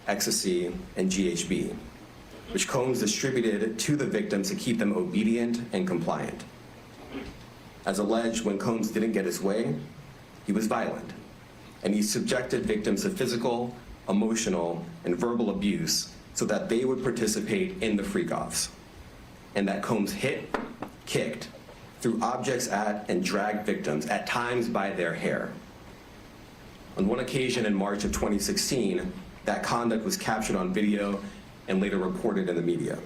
ecstasy, and GHB, which Combs distributed to the victims to keep them obedient and compliant. As alleged, when Combs didn't get his way, he was violent, and he subjected victims to physical, emotional, and verbal abuse so that they would participate in the freak-offs, and that Combs hit, kicked, threw objects at, and dragged victims, at times by their hair. On one occasion in March of 2016, that conduct was captured on video and later reported in the media.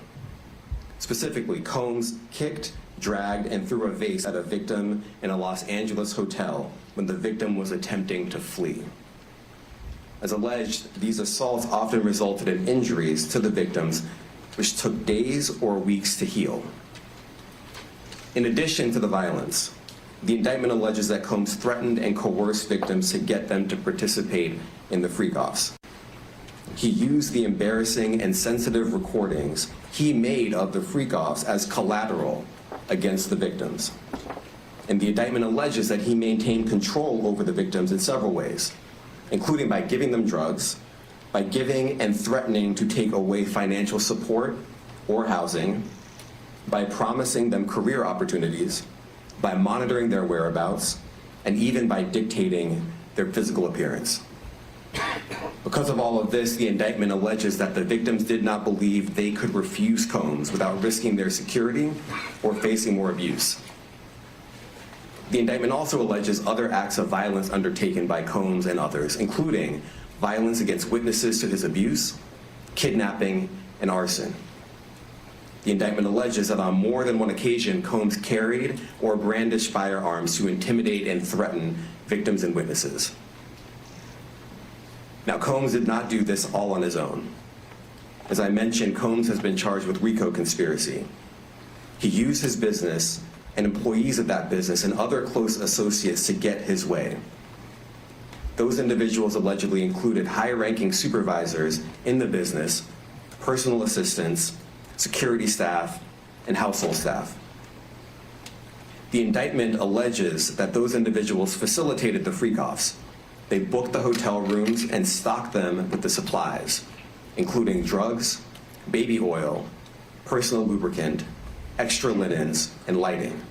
Specifically, Combs kicked, dragged, and threw a vase at a victim in a Los Angeles hotel when the victim was attempting to flee. As alleged, these assaults often resulted in injuries to the victims, which took days or weeks to heal. In addition to the violence, the indictment alleges that Combs threatened and coerced victims to get them to participate in the freak-offs. He used the embarrassing and sensitive recordings he made of the freak-offs as collateral against the victims. And the indictment alleges that he maintained control over the victims in several ways, including by giving them drugs, by giving and threatening to take away financial support or housing, by promising them career opportunities, by monitoring their whereabouts, and even by dictating their physical appearance. Because of all of this, the indictment alleges that the victims did not believe they could refuse Combs without risking their security or facing more abuse. The indictment also alleges other acts of violence undertaken by Combs and others, including violence against witnesses to his abuse, kidnapping, and arson. The indictment alleges that on more than one occasion, Combs carried or brandished firearms to intimidate and threaten victims and witnesses. Now, Combs did not do this all on his own. As I mentioned, Combs has been charged with RICO conspiracy. He used his business and employees of that business and other close associates to get his way. Those individuals allegedly included high-ranking supervisors in the business, personal assistants, security staff, and household staff. The indictment alleges that those individuals facilitated the freak-offs. They booked the hotel rooms and stocked them with the supplies, including drugs, baby oil, personal lubricant, extra linens, and lighting.